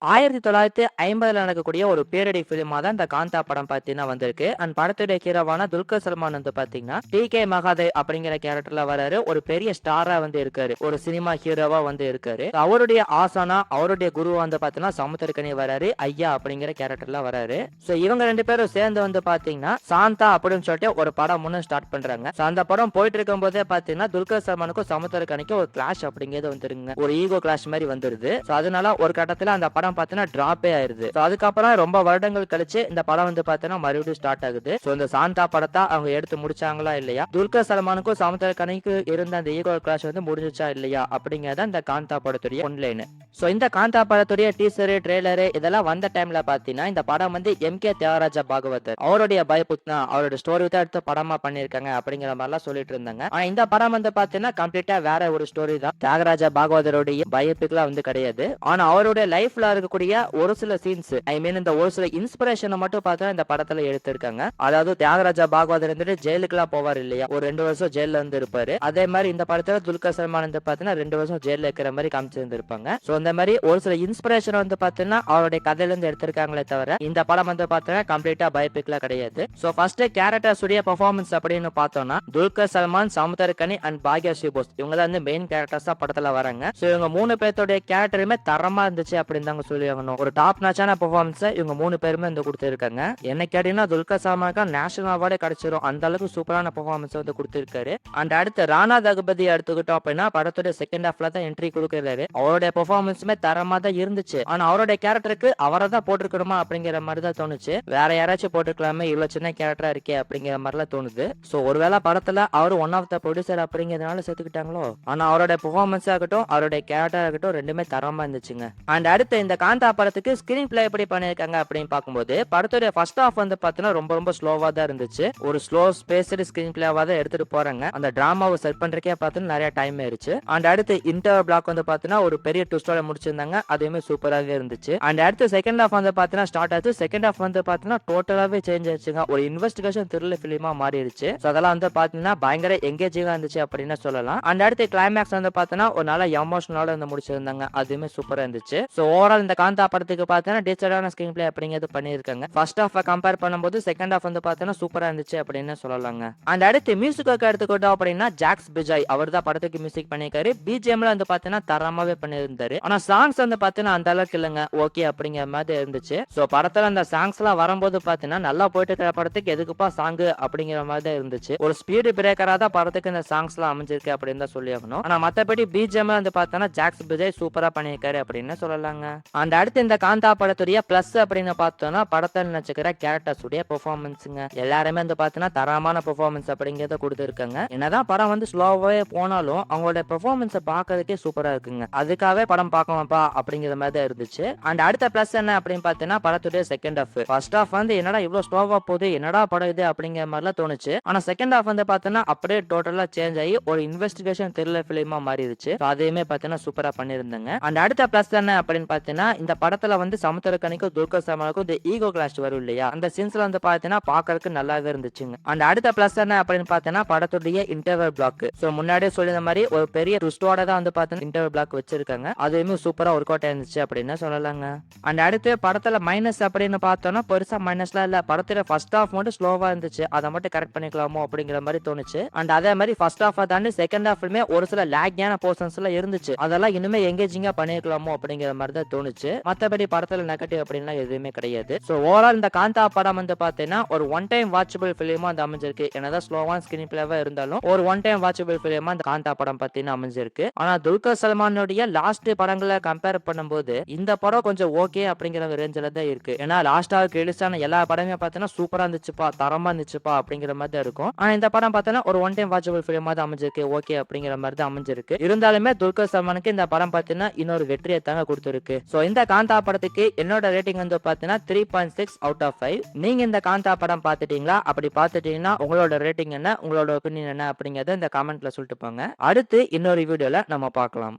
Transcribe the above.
1950ல நடக்கக்கூடிய ஒரு பேரடி ஃபிலிமா தான் இந்த காந்தா படம் பார்த்தீங்கன்னா வந்திருக்கு. அண்ட் படத்துடைய ஹீரோவான துல்கர் சல்மான் வந்து பார்த்தீங்கன்னா, டி.கே. மகாதேவ் அப்படிங்கிற கேரக்டர்ல வராரு. ஒரு பெரிய ஸ்டாரா வந்து இருக்காரு. ஒரு சினிமா ஹீரோவா வந்து இருக்காரு. அவருடைய ஆசானா, அவருடைய குரு வந்து பார்த்தீங்கன்னா சமுத்திரக்கனி வராரு. ஐயா அப்படிங்கிற கேரக்டர்ல வராரு. சோ இவங்க 2 பேரும் சேர்ந்து வந்து பார்த்தீங்கன்னா, சாந்தா அப்படின்னு சொல்லிட்டு ஒரு படம் முன்ன ஸ்டார்ட் பண்றாங்க. சோ அந்த படம் போயிட்டு இருக்கும்போதே பார்த்தீங்கன்னா, துல்கர் சல்மானுக்கும் சமுத்திரக்கனிக்கும் ஒரு கிளாஷ் அப்படிங்கிறது வந்துருங்க. ஒரு ஈகோ கிளாஷ் மாதிரி வந்துருது. சோ அதனால ஒரு கட்டத்துல அந்த படம் பார்த்தீங்கன்னா டிராப்பே ஆயிருது. சோ அதுக்கப்புறம் ரொம்ப வருடங்கள் கழிச்சு இந்த படம் வந்து பார்த்தீங்கன்னா மறுபடியும் ஸ்டார்ட் ஆகுது. சோ இந்த சாந்தா படத்தை அவங்க எடுத்து முடிச்சாங்களா இல்லையா, துல்கர் சல்மானுக்கும் சமுத்திரக்கனிக்கும் இருந்த அந்த ஈகோ கிளாஷ் வந்து முடிஞ்சுச்சா இல்லையா அப்படிங்கறத இந்த காந்தா படத்துடைய ஒன்லைன். சோ இந்த காந்தா படத்துடைய டீசர், ட்ரெய்லர் இதெல்லாம் வந்த டைம்ல பாத்தீங்கன்னா இந்த படம் வந்து எம்.கே. தியாகராஜ பாகவதர் அவருடைய பயோபிக் தான், அவரோட ஸ்டோரி தான் எடுத்து படமா பண்ணிருக்காங்க அப்படிங்கிற மாதிரிலாம் சொல்லிட்டு இருந்தாங்க. ஆனா இந்த படம் வந்து பாத்தீங்கன்னா கம்ப்ளீட்டா வேற ஒரு ஸ்டோரி தான். தியாகராஜ பாகவதருடைய பயோபிக்லாம் வந்து கிடையாது. ஆனா அவருடைய லைஃப்ல இருக்கக்கூடிய ஒரு சில சீன்ஸ், ஐ மீன் இந்த ஒரு சில இன்ஸ்பிரேஷனை மட்டும் பார்த்தா இந்த படத்துல எடுத்திருக்காங்க. அதாவது தியாகராஜா பாகவதர் வந்துட்டு ஜெயிலுக்குலாம் போவார் இல்லையா, ஒரு 2 வருஷம் ஜெயில வந்து இருப்பாரு. அதே மாதிரி இந்த படத்துல துல்கர் சல்மான் வந்து பாத்தீங்கன்னா 2 வருஷம் ஜெயில இருக்கிற மாதிரி காமிச்சிருந்திருப்பாங்க. சோ இந்த மாதிரி ஒரு சில இன்ஸ்பிரேஷன் வந்து பாத்தீங்கன்னா அவருடைய கதையில இருந்து எடுத்திருக்காங்களே தவிர இந்த படம் வந்து பாத்தீங்கன்னா கம்ப்ளீட்டா பயோபிக்ல கிடையாது. சோ ஃபர்ஸ்ட் கேரக்டர்ஸ் உடைய பெர்ஃபார்மன்ஸ் அப்படின்னு பார்த்தோம்னா துல்கர் சல்மான், சமுத்திரக்கனி அண்ட் பாக்யஸ்ரீ போஸ் இவங்க தான் வந்து மெயின் கேரக்டர்ஸா படத்துல வராங்க. சோ இவங்க 3 பேர்த்தோட கேரக்டருமே தரமா இருந்துச்சு அப்படின்னு தாங்க சொல்லி ஆகணும். ஒரு டாப் நாச்சான பெர்ஃபார்மன்ஸ் இவங்க 3 பேருமே வந்து கொடுத்திருக்காங்க. என்ன கேட்டீங்கன்னா துல்கர் சல்மானுக்கு நேஷனல் அவார்டே கிடைச்சிரும், அந்த அளவுக்கு சூப்பரான பெர்ஃபார்மன்ஸ் வந்து கொடுத்திருக்காரு. அண்ட் அடுத்து ராணா தகுபதி எடுத்துக்கிட்டோம் அப்படின்னா படத்தோட செகண்ட் ஹாஃப்ல தான் என்ட்ரி கொடுக்கிறாரு. அவருடைய பெர்ஃபார்மன்ஸுமே தரமா தான் இருந்துச்சு. ஆனா அவருடைய கேரக்டருக்கு அவரை தான் போட்டுருக்கணுமா அப்படிங்கிற மாதிரி தான் தோணுச்சு. வேற யாராச்சும் போட்டுருக்கலாமே, இவ்வளவு சின்ன கேரக்டரா இருக்கே அப்படிங்கிற மாதிரிலாம் தோணுது. சோ ஒருவேளை படத்துல அவரு ஒன் ஆஃப் த ப்ரொடியூசர் அப்படிங்கிறதுனால சேர்த்துக்கிட்டாங்களோ. ஆனா அவருடைய பெர்ஃபார்மன்ஸ் ஆகட்டும், அவருடைய கேரக்டர் ஆகட்டும் ரெண்டுமே தரமா இருந்துச்சுங்க. அண்ட் அடுத்து இந்த காந்தா படத்துக்கு ஸ்கிரீன் பிளே எப்படி பண்ணிருக்காங்க அப்படின்னு பார்க்கும்போது படத்துடைய ஃபர்ஸ்ட் ஹாஃப் வந்து பாத்தீங்கன்னா ரொம்ப ஸ்லோவா தான் இருந்துச்சு. ஒரு ஸ்லோ ஸ்பேஸ்டு ஸ்கிரீன் பிளேவா தான் எடுத்துட்டு போறாங்க. அந்த டிராமாவை செட் பண்றதுக்கே பார்த்தீங்கன்னா நிறைய டைம் ஆயிருச்சு. அண்ட் அடுத்து இன்டர் பிளாக் வந்து பாத்தீங்கன்னா ஒரு பெரிய ட்விஸ்டோட முடிச்சிருந்தாங்க, அதுவுமே சூப்பராகவே இருந்துச்சு. அண்ட் அடுத்து செகண்ட் ஹாஃப் வந்து பாத்தீங்கன்னா ஸ்டார்ட் ஆச்சு. செகண்ட் ஹாஃப் வந்து பாத்தீங்கன்னா டோட்டலாவே சேஞ்ச் ஆயிடுச்சுங்க. ஒரு இன்வெஸ்டிகேஷன் த்ரில்லர் ஃபிலிமா மாறிடுச்சு. சோ அதெல்லாம் வந்து பாத்தீங்கன்னா பயங்கர எங்கேஜிங்கா இருந்துச்சு அப்படின்னு சொல்லலாம். அண்ட் அடுத்து கிளைமேக்ஸ் வந்து பாத்தீங்கன்னா ஒரு நல்ல எமோஷனலோட வந்து முடிச்சிருந்தாங்க, அதுவுமே சூப்பரா இருந்துச்சு. சோ ஓவரால் இந்த காந்தா படத்துக்கு பாத்தீங்கன்னா டீசென்டான ஸ்கிரீன் பிளே அப்படிங்கிறது பண்ணிருக்காங்க. ஃபர்ஸ்ட் ஹாஃப் கம்பேர் பண்ணும்போது செகண்ட் ஹாஃப் வந்து பாத்தீங்கன்னா சூப்பரா இருந்துச்சு அப்படின்னு சொல்லலாங்க. அண்ட் அடுத்து மியூசிக்கு எடுத்துக்கிட்டோம் அப்படின்னா ஜாக்ஸ் பிஜாய் அவர் தான் படத்துக்கு மியூசிக் பண்ணிருக்காரு. பிஜிஎம்ல வந்து பாத்தீங்கன்னா தரமாவே பண்ணியிருந்தாரு. ஆனா சாங்ஸ் வந்து பாத்தீங்கன்னா அந்த அளவுக்கு இல்லங்க, ஓகே அப்படிங்கிற மாதிரி இருந்துச்சு. சோ படத்துல அந்த சாங்ஸ் எல்லாம் வரும்போது பாத்தீங்கன்னா நல்லா போயிட்டு இருக்கிற படத்துக்கு எதுக்குப்பா சாங் அப்படிங்கிற மாதிரி தான் இருந்துச்சு. ஒரு ஸ்பீடு பிரேக்கரா தான் படத்துக்கு இந்த சாங்ஸ் எல்லாம் அமைஞ்சிருக்கு அப்படின்னு தான் சொல்லி ஆகணும். ஆனா மத்தபடி பிஜிஎம்ல வந்து பாத்தீங்கன்னா ஜாக்ஸ் பிஜாய் சூப்பரா பண்ணிருக்காரு அப்படின்னு சொல்லலாங்க. அந்த அடுத்து இந்த காந்தா படத்துடைய பிளஸ் அப்படின்னு பார்த்தோம்னா படத்தில் நடிச்சுக்கிற கேரக்டர்ஸ் உடைய பெர்ஃபார்மன்ஸுங்க. எல்லாருமே வந்து பாத்தீங்கன்னா தரமான பெர்ஃபார்மன்ஸ் அப்படிங்கறத கொடுத்துருக்காங்க. என்னதான் படம் வந்து ஸ்லோவாவே போனாலும் அவங்களோட பெர்ஃபார்மன்ஸை பார்க்கறதுக்கே சூப்பரா இருக்குங்க. அதுக்காகவே படம் பார்க்கலாம்ப்பா அப்படிங்கிற மாதிரி தான் இருந்துச்சு. அண்ட் அடுத்த பிளஸ் என்ன அப்படின்னு பார்த்தீங்கன்னா படத்துடைய செகண்ட் ஹாஃப். ஃபர்ஸ்ட் ஹாஃப் வந்து என்னடா இவ்வளவு ஸ்லோவா போகுது, என்னடா படம் இது அப்படிங்கிற மாதிரிலாம் தோணுச்சு. ஆனா செகண்ட் ஹாஃப் வந்து பார்த்தீங்கன்னா அப்படியே டோட்டலா சேஞ்ச் ஆகி ஒரு இன்வெஸ்டிகேஷன் த்ரில்லர் ஃபிலிமா மாறிடுச்சு. அதையுமே பார்த்தீங்கன்னா சூப்பரா பண்ணியிருந்தாங்க. அண்ட் அடுத்த பிளஸ் என்ன அப்படின்னு பார்த்தீங்கன்னா இந்த படத்துல வந்து சமுத்திரக்கனிக்கும் துல்கர் சல்மானுக்கும் இந்த ஈகோ கிளாஷ் வரும் இல்லையா, அந்த சீன்ஸ்ல வந்து பார்த்தீங்கன்னா பார்க்கறதுக்கு நல்லாவே இருந்துச்சுங்க. அண்ட் அடுத்த பிளஸ் என்ன அப்படின்னு பார்த்தீங்கன்னா படத்துடைய இன்டர்வல் பிளாக். சோ முன்னாடியே சொல்லியிருந்த மாதிரி ஒரு பெரிய ட்விஸ்டோட தான் வந்து பார்த்தீங்கன்னா இன்டர்வல் பிளாக் வச்சிருக்காங்க, அதுவுமே சூப்பரா ஒர்க் அவுட் ஆயிருந்துச்சு அப்படின்னு சொல்லலாங்க. அண்ட் அடுத்து படத்துல மைனஸ் அப்படின்னு பார்த்தோம்னா பெருசா மைனஸ்லாம் இல்ல. படத்துல ஃபர்ஸ்ட் ஹாஃப் மட்டும் ஸ்லோவா இருந்துச்சு, அதை மட்டும் கரெக்ட் பண்ணிக்கலாமோ அப்படிங்கிற மாதிரி தோணுச்சு. அண்ட் அதே மாதிரி ஃபர்ஸ்ட் ஹாஃப் தாண்டி செகண்ட் ஹாஃப்லயுமே ஒரு சில லேக்யான போர்ஷன்ஸ் எல்லாம் இருந்துச்சு, அதெல்லாம் இன்னுமே எங்கேஜிங்கா பண்ணிக்கலாமோ அப்படிங்கிற மாதிரி தான் தோணுச்சு. மத்தபடி படத்துல நெகட்டிவ் அப்படின்னா எதுவுமே கிடையாது. சோ ஓவரால் இந்த காந்தா படம் வந்து பாத்தீங்கன்னா ஒரு ஒன் டைம் வாட்சபிள் பிலிமா வந்து அமைஞ்சிருக்கு. என்னதான் ஸ்லோவான ஸ்கிரீன் பிளேவா இருந்தாலும் ஒரு ஒன் டைம் வாட்சபிள் பிலிமா இந்த காந்தா படம் பாத்தீங்கன்னா அமைஞ்சிருக்கு. ஆனா துல்கர் சல்மானுடைய லாஸ்ட் படங்களை கம்பேர் பண்ணும்போது இந்த படம் கொஞ்சம் ஓகே அப்படிங்கிற ரேஞ்சில தான் இருக்கு. ஏன்னா லாஸ்டா ரிலீஸான எல்லா படமே பாத்தீங்கன்னா சூப்பரா இருந்துச்சுப்பா, தரமா இருந்துச்சுப்பா அப்படிங்கிற மாதிரி தான் இருக்கும். ஆனா இந்த படம் பார்த்தோன்னா ஒரு ஒன் டைம் வாட்சபிள் பிலிமா தான் அமைஞ்சிருக்கு, ஓகே அப்படிங்கிற மாதிரி தான் அமைஞ்சிருக்கு. இருந்தாலுமே துல்கர் சல்மானுக்கு இந்த படம் பாத்தீங்கன்னா இன்னொரு வெற்றியை தாங்க கொடுத்திருக்கு. சோ இந்த காந்தா படத்துக்கு என்னோட ரேட்டிங் வந்து பாத்தீங்கன்னா 3.6 அவுட் ஆஃப் 5. நீங்க இந்த காந்தா படம் பாத்துட்டீங்களா? அப்படி பாத்துட்டீங்கன்னா உங்களோட ரேட்டிங் என்ன, உங்களோட ஒப்பீனியன் என்ன அப்படிங்கறத இந்த கமெண்ட்ல சொல்லிட்டு போங்க. அடுத்து இன்னொரு வீடியோல நம்ம பார்க்கலாம்.